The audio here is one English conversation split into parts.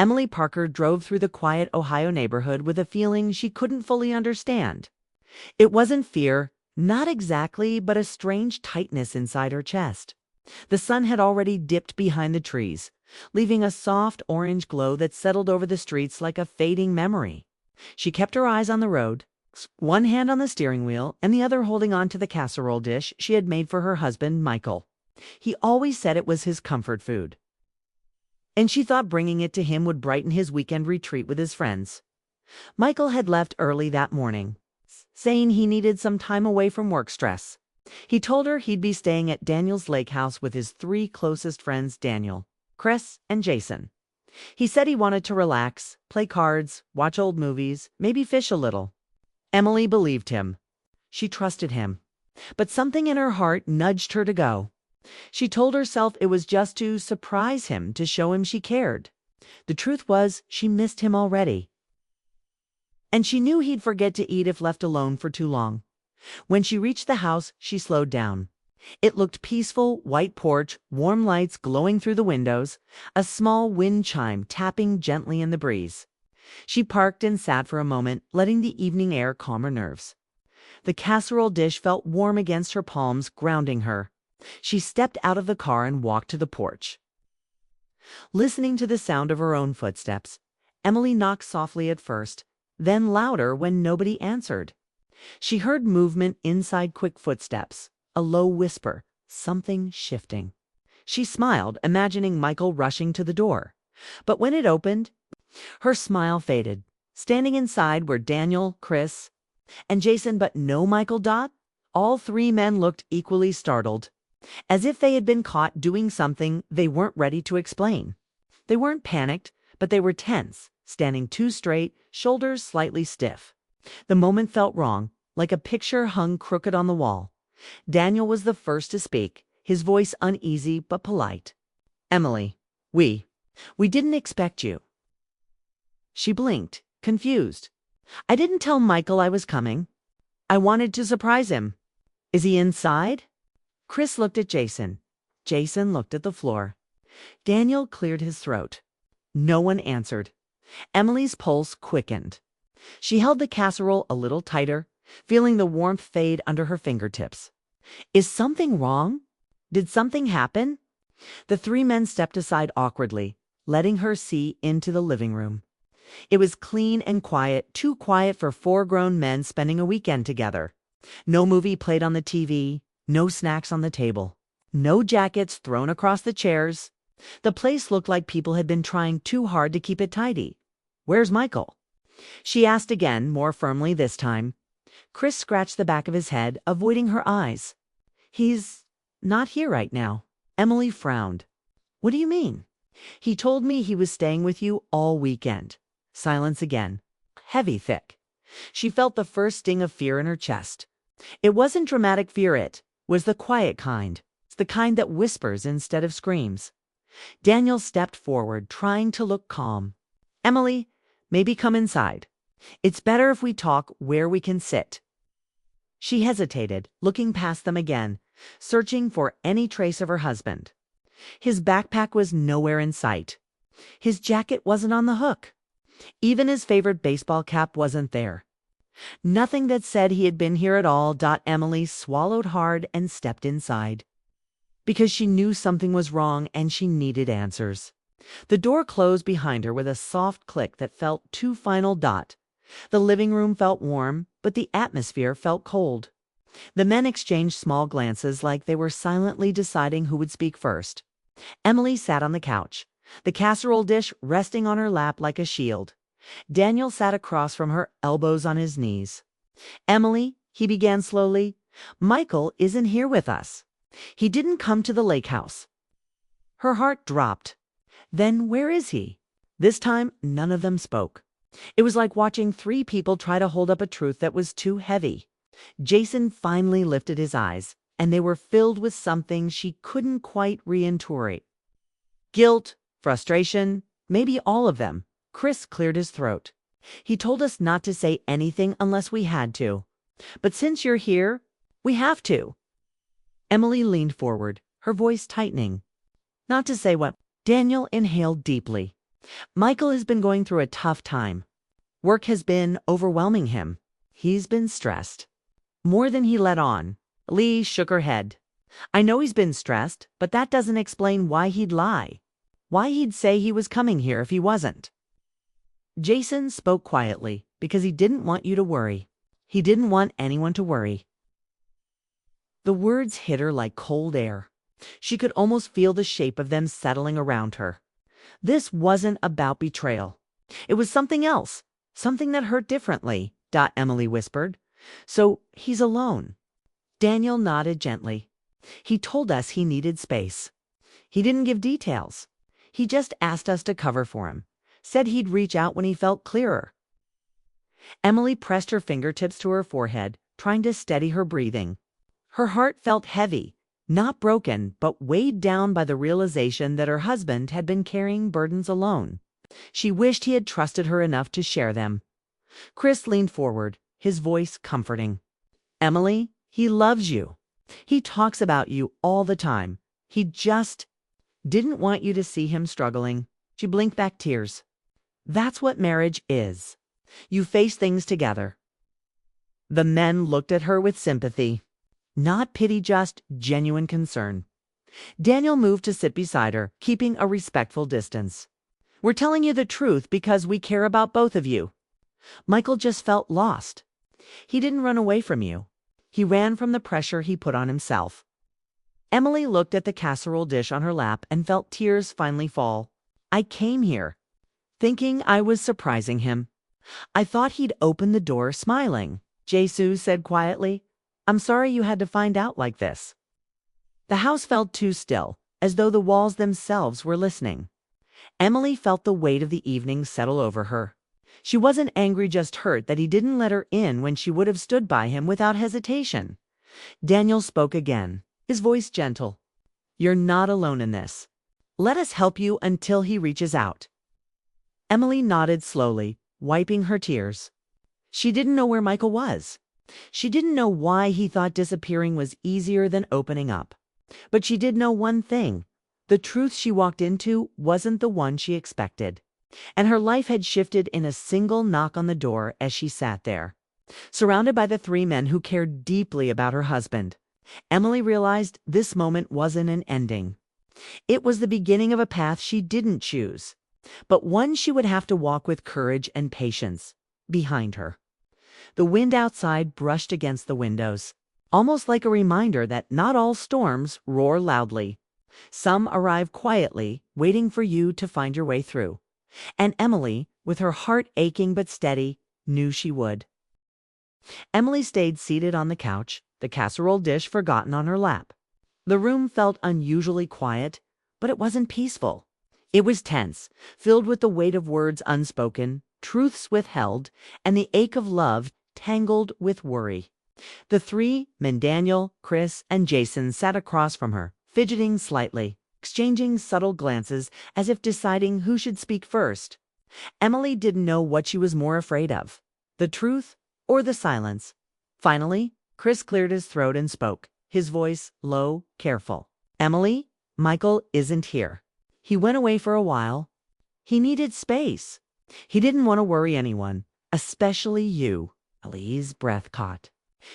Emily Parker drove through the quiet Ohio neighborhood with a feeling she couldn't fully understand. It wasn't fear, not exactly, but a strange tightness inside her chest. The sun had already dipped behind the trees, leaving a soft orange glow that settled over the streets like a fading memory. She kept her eyes on the road, one hand on the steering wheel and the other holding on to the casserole dish she had made for her husband, Michael. He always said it was his comfort food, and she thought bringing it to him would brighten his weekend retreat with his friends. Michael had left early that morning, saying he needed some time away from work stress. He told her he'd be staying at Daniel's lake house with his three closest friends, Daniel, Chris, and Jason. He said he wanted to relax, play cards, watch old movies, maybe fish a little. Emily believed him. She trusted him. But something in her heart nudged her to go. She told herself it was just to surprise him, to show him she cared. The truth was, she missed him already. And she knew he'd forget to eat if left alone for too long. When she reached the house, she slowed down. It looked peaceful, white porch, warm lights glowing through the windows, a small wind chime tapping gently in the breeze. She parked and sat for a moment, letting the evening air calm her nerves. The casserole dish felt warm against her palms, grounding her. She stepped out of the car and walked to the porch. Listening to the sound of her own footsteps, Emily knocked softly at first, then louder when nobody answered. She heard movement inside, quick footsteps, a low whisper, something shifting. She smiled, imagining Michael rushing to the door. But when it opened, her smile faded. Standing inside were Daniel, Chris, and Jason, but no Michael Dot. All three men looked equally startled, as if they had been caught doing something they weren't ready to explain. They weren't panicked, but they were tense, standing too straight, shoulders slightly stiff. The moment felt wrong, like a picture hung crooked on the wall. Daniel was the first to speak, his voice uneasy but polite. "Emily, we didn't expect you." She blinked, confused. "I didn't tell Michael I was coming. I wanted to surprise him. Is he inside?" Chris looked at Jason. Jason looked at the floor. Daniel cleared his throat. No one answered. Emily's pulse quickened. She held the casserole a little tighter, feeling the warmth fade under her fingertips. Is something wrong? Did something happen? The three men stepped aside awkwardly, letting her see into the living room. It was clean and quiet, too quiet for four grown men spending a weekend together. No movie played on the TV, no snacks on the table, no jackets thrown across the chairs. The place looked like people had been trying too hard to keep it tidy. "Where's Michael?" she asked again, more firmly this time. Chris scratched the back of his head, avoiding her eyes. "He's not here right now." Emily frowned. "What do you mean?" "He told me he was staying with you all weekend." Silence again. Heavy, thick. She felt the first sting of fear in her chest. It wasn't dramatic fear, it was the quiet kind. It's the kind that whispers instead of screams. Daniel stepped forward, trying to look calm. "Emily, maybe come inside. It's better if we talk where we can sit." She hesitated, looking past them again, searching for any trace of her husband. His backpack was nowhere in sight. His jacket wasn't on the hook. Even his favorite baseball cap wasn't there. Nothing that said he had been here at all. Emily swallowed hard and stepped inside, because she knew something was wrong and she needed answers. The door closed behind her with a soft click that felt too final. The living room felt warm, but the atmosphere felt cold. The men exchanged small glances, like they were silently deciding who would speak first. Emily sat on the couch, the casserole dish resting on her lap like a shield. Daniel sat across from her, elbows on his knees. "Emily," he began slowly, "Michael isn't here with us. He didn't come to the lake house." Her heart dropped. Then where is he? This time, none of them spoke. It was like watching three people try to hold up a truth that was too heavy. Jason finally lifted his eyes, and they were filled with something she couldn't quite reinterpret. Guilt, frustration, maybe all of them. Chris cleared his throat. "He told us not to say anything unless we had to. But since you're here, we have to." Emily leaned forward, her voice tightening. "Not to say what?" Daniel inhaled deeply. Michael has been going through a tough time. Work has been overwhelming him. He's been stressed. More than he let on. Lee shook her head. I know he's been stressed, but that doesn't explain why he'd lie. Why he'd say he was coming here if he wasn't. Jason spoke quietly because he didn't want you to worry. He didn't want anyone to worry. The words hit her like cold air. She could almost feel the shape of them settling around her. This wasn't about betrayal. It was something else, something that hurt differently, Emily whispered. So he's alone. Daniel nodded gently. He told us he needed space. He didn't give details. He just asked us to cover for him. Said he'd reach out when he felt clearer. Emily pressed her fingertips to her forehead, trying to steady her breathing. Her heart felt heavy, not broken, but weighed down by the realization that her husband had been carrying burdens alone. She wished he had trusted her enough to share them. Chris leaned forward, his voice comforting. Emily, he loves you. He talks about you all the time. He just didn't want you to see him struggling. She blinked back tears. That's what marriage is. You face things together. The men looked at her with sympathy. Not pity, just genuine concern. Daniel moved to sit beside her, keeping a respectful distance. We're telling you the truth because we care about both of you. Michael just felt lost. He didn't run away from you. He ran from the pressure he put on himself. Emily looked at the casserole dish on her lap and felt tears finally fall. I came here, thinking I was surprising him. I thought he'd open the door smiling, Jesu said quietly. I'm sorry you had to find out like this. The house felt too still, as though the walls themselves were listening. Emily felt the weight of the evening settle over her. She wasn't angry, just hurt that he didn't let her in when she would have stood by him without hesitation. Daniel spoke again, his voice gentle. You're not alone in this. Let us help you until he reaches out. Emily nodded slowly, wiping her tears. She didn't know where Michael was. She didn't know why he thought disappearing was easier than opening up. But she did know one thing. The truth she walked into wasn't the one she expected. And her life had shifted in a single knock on the door as she sat there. Surrounded by the three men who cared deeply about her husband, Emily realized this moment wasn't an ending. It was the beginning of a path she didn't choose, but one she would have to walk with courage and patience. Behind her, the wind outside brushed against the windows, almost like a reminder that not all storms roar loudly. Some arrive quietly, waiting for you to find your way through. And Emily, with her heart aching but steady, knew she would. Emily stayed seated on the couch, the casserole dish forgotten on her lap. The room felt unusually quiet, but it wasn't peaceful. It was tense, filled with the weight of words unspoken, truths withheld, and the ache of love tangled with worry. The three men, Daniel, Chris, and Jason, sat across from her, fidgeting slightly, exchanging subtle glances as if deciding who should speak first. Emily didn't know what she was more afraid of, the truth or the silence. Finally, Chris cleared his throat and spoke, his voice low, careful. Emily, Michael isn't here. He went away for a while. He needed space. He didn't want to worry anyone, especially you. Ellie's breath caught.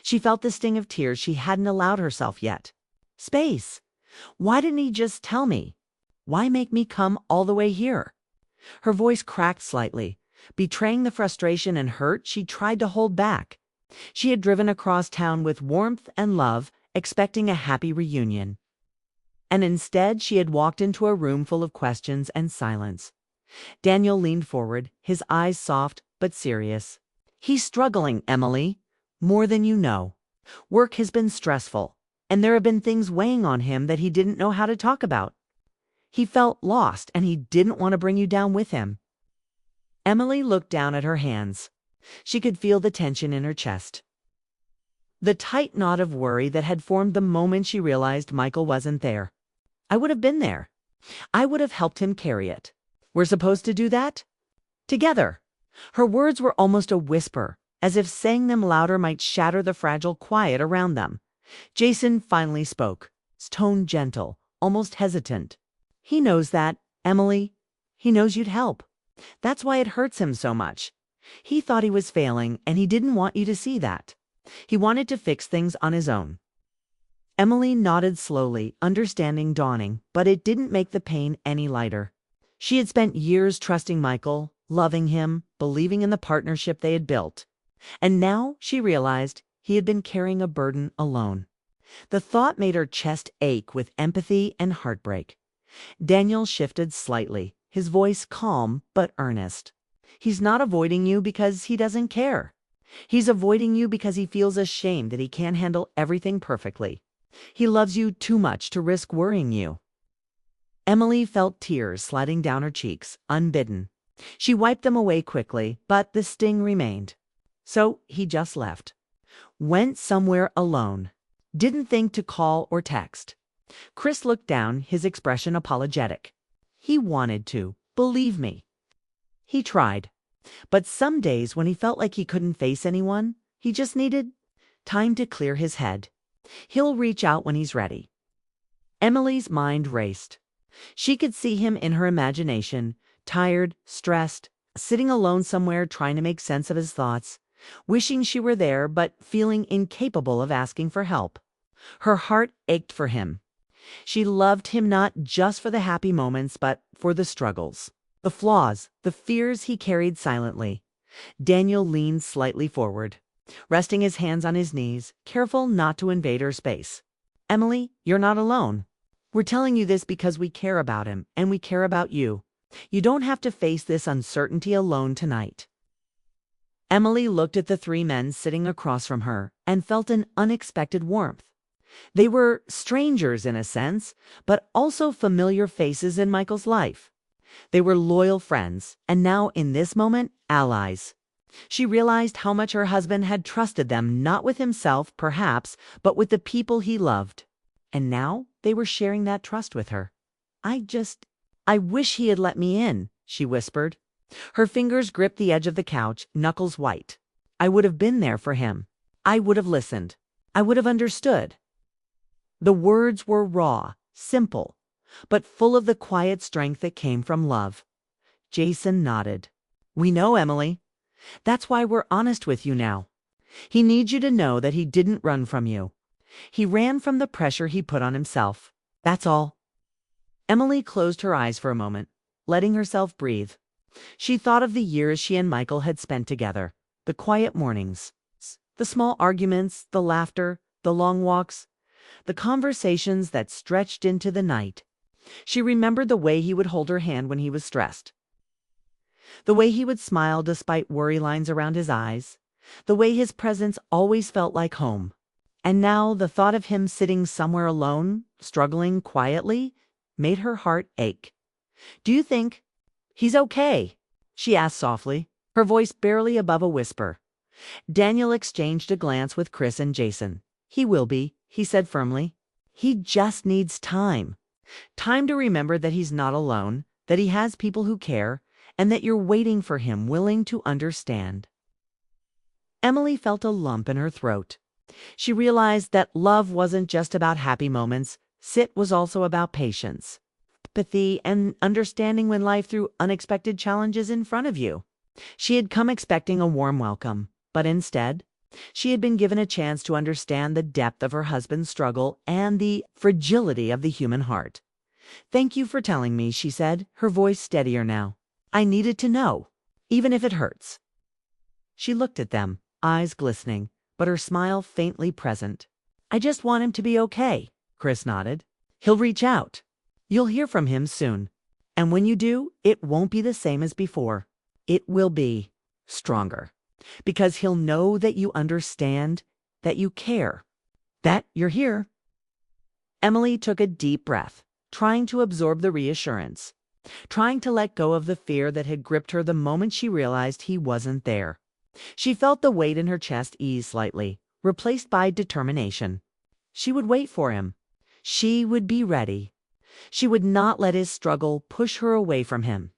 She felt the sting of tears she hadn't allowed herself yet. Space. Why didn't he just tell me? Why make me come all the way here? Her voice cracked slightly, betraying the frustration and hurt she tried to hold back. She had driven across town with warmth and love, expecting a happy reunion. And instead she had walked into a room full of questions and silence. Daniel leaned forward, his eyes soft but serious. He's struggling, Emily, more than you know. Work has been stressful, and there have been things weighing on him that he didn't know how to talk about. He felt lost, and he didn't want to bring you down with him. Emily looked down at her hands. She could feel the tension in her chest. The tight knot of worry that had formed the moment she realized Michael wasn't there. I would have been there. I would have helped him carry it. We're supposed to do that? Together. Her words were almost a whisper, as if saying them louder might shatter the fragile quiet around them. Jason finally spoke, his tone gentle, almost hesitant. He knows that, Emily. He knows you'd help. That's why it hurts him so much. He thought he was failing, and he didn't want you to see that. He wanted to fix things on his own." Emily nodded slowly, understanding dawning, but it didn't make the pain any lighter. She had spent years trusting Michael, loving him, believing in the partnership they had built. And now she realized he had been carrying a burden alone. The thought made her chest ache with empathy and heartbreak. Daniel shifted slightly, his voice calm but earnest. "He's not avoiding you because he doesn't care. He's avoiding you because he feels ashamed that he can't handle everything perfectly. He loves you too much to risk worrying you." Emily felt tears sliding down her cheeks, unbidden. She wiped them away quickly, but the sting remained. So he just left. Went somewhere alone. Didn't think to call or text. Chris looked down, his expression apologetic. He wanted to, believe me. He tried. But some days when he felt like he couldn't face anyone, he just needed time to clear his head. He'll reach out when he's ready. Emily's mind raced. She could see him in her imagination, tired, stressed, sitting alone somewhere trying to make sense of his thoughts, wishing she were there but feeling incapable of asking for help. Her heart ached for him. She loved him not just for the happy moments but for the struggles, the flaws, the fears he carried silently. Daniel leaned slightly forward, resting his hands on his knees, careful not to invade her space. "Emily, you're not alone. We're telling you this because we care about him and we care about you. You don't have to face this uncertainty alone tonight." Emily looked at the three men sitting across from her and felt an unexpected warmth. They were strangers in a sense, but also familiar faces in Michael's life. They were loyal friends, and now in this moment, allies. She realized how much her husband had trusted them, not with himself, perhaps, but with the people he loved. And now they were sharing that trust with her. I wish he had let me in," she whispered. Her fingers gripped the edge of the couch, knuckles white. "I would have been there for him. I would have listened. I would have understood." The words were raw, simple, but full of the quiet strength that came from love. Jason nodded. "We know, Emily. That's why we're honest with you now. He needs you to know that he didn't run from you. He ran from the pressure he put on himself. That's all." Emily closed her eyes for a moment, letting herself breathe. She thought of the years she and Michael had spent together, the quiet mornings, the small arguments, the laughter, the long walks, the conversations that stretched into the night. She remembered the way he would hold her hand when he was stressed, the way he would smile despite worry lines around his eyes, the way his presence always felt like home. And now the thought of him sitting somewhere alone, struggling quietly, made her heart ache. "Do you think he's okay?" she asked softly, her voice barely above a whisper. Daniel exchanged a glance with Chris and Jason. "He will be," he said firmly. "He just needs time. Time to remember that he's not alone, that he has people who care, and that you're waiting for him, willing to understand." Emily felt a lump in her throat. She realized that love wasn't just about happy moments. It was also about patience, empathy, and understanding when life threw unexpected challenges in front of you. She had come expecting a warm welcome, but instead, she had been given a chance to understand the depth of her husband's struggle and the fragility of the human heart. "Thank you for telling me," she said, her voice steadier now. "I needed to know, even if it hurts." She looked at them, eyes glistening, but her smile faintly present. "I just want him to be okay," Chris nodded. "He'll reach out. You'll hear from him soon. And when you do, it won't be the same as before. It will be stronger. Because he'll know that you understand, that you care, that you're here." Emily took a deep breath, trying to absorb the reassurance, trying to let go of the fear that had gripped her the moment she realized he wasn't there. She felt the weight in her chest ease slightly, replaced by determination. She would wait for him. She would be ready. She would not let his struggle push her away from him.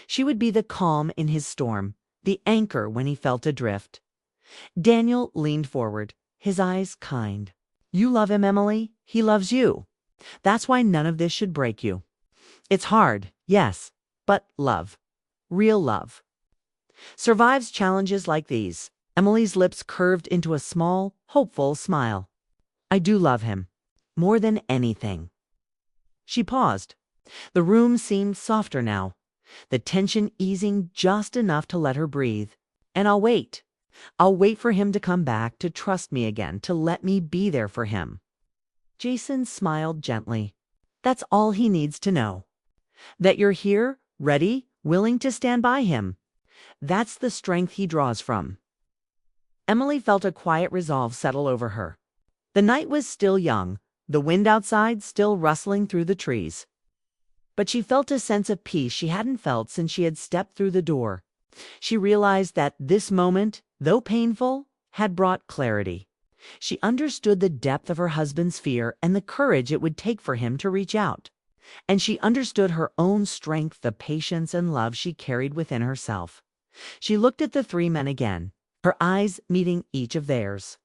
She would be the calm in his storm, the anchor when he felt adrift. Daniel leaned forward, his eyes kind. "You love him, Emily. He loves you. That's why none of this should break you. It's hard, yes, but love. Real love. Survives challenges like these. Emily's lips curved into a small, hopeful smile. I do love him. More than anything. She paused. The room seemed softer now, the tension easing just enough to let her breathe. And I'll wait. I'll wait for him to come back, to trust me again, to let me be there for him. Jason smiled gently. That's all he needs to know. That you're here, ready, willing to stand by him. That's the strength he draws from. Emily felt a quiet resolve settle over her. The night was still young, the wind outside still rustling through the trees. But she felt a sense of peace she hadn't felt since she had stepped through the door. She realized that this moment, though painful, had brought clarity. She understood the depth of her husband's fear and the courage it would take for him to reach out. And she understood her own strength, the patience and love she carried within herself. She looked at the three men again, her eyes meeting each of theirs.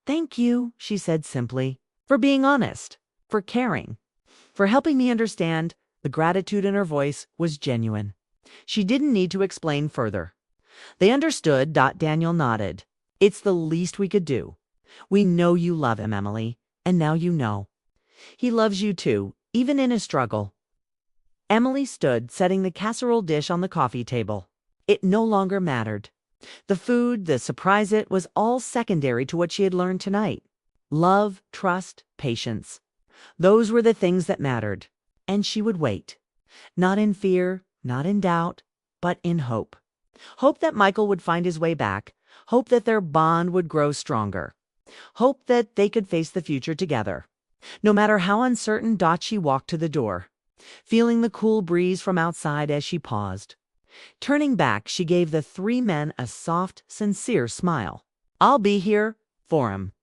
Thank you, she said simply, for being honest, for caring, for helping me understand. The gratitude in her voice was genuine. She didn't need to explain further. They understood. Daniel nodded. It's the least we could do. We know you love him, Emily, and now you know. He loves you too, even in his struggle. Emily stood, setting the casserole dish on the coffee table. It no longer mattered. The food, the surprise, it was all secondary to what she had learned tonight. Love, trust, patience. Those were the things that mattered. And she would wait. Not in fear, not in doubt, but in hope. Hope that Michael would find his way back. Hope that their bond would grow stronger. Hope that they could face the future together. No matter how uncertain, she walked to the door, feeling the cool breeze from outside as she paused. Turning back, she gave the three men a soft, sincere smile. I'll be here for him.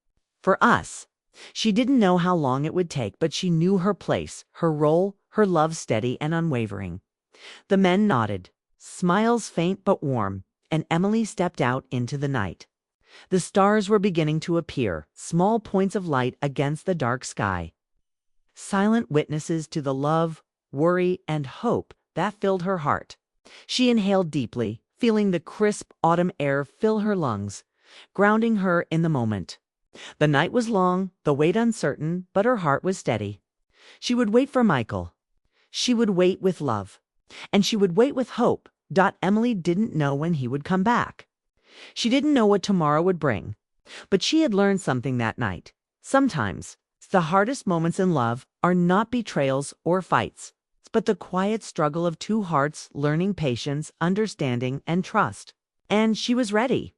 For us. She didn't know how long it would take, but she knew her place, her role, her love steady and unwavering. The men nodded, smiles faint but warm, and Emily stepped out into the night. The stars were beginning to appear, small points of light against the dark sky. Silent witnesses to the love, worry, and hope that filled her heart. She inhaled deeply, feeling the crisp autumn air fill her lungs, grounding her in the moment. The night was long, the wait uncertain, but her heart was steady. She would wait for Michael. She would wait with love. And she would wait with hope. Emily didn't know when he would come back. She didn't know what tomorrow would bring. But she had learned something that night. Sometimes, the hardest moments in love are not betrayals or fights, but the quiet struggle of two hearts learning patience, understanding, and trust. And she was ready.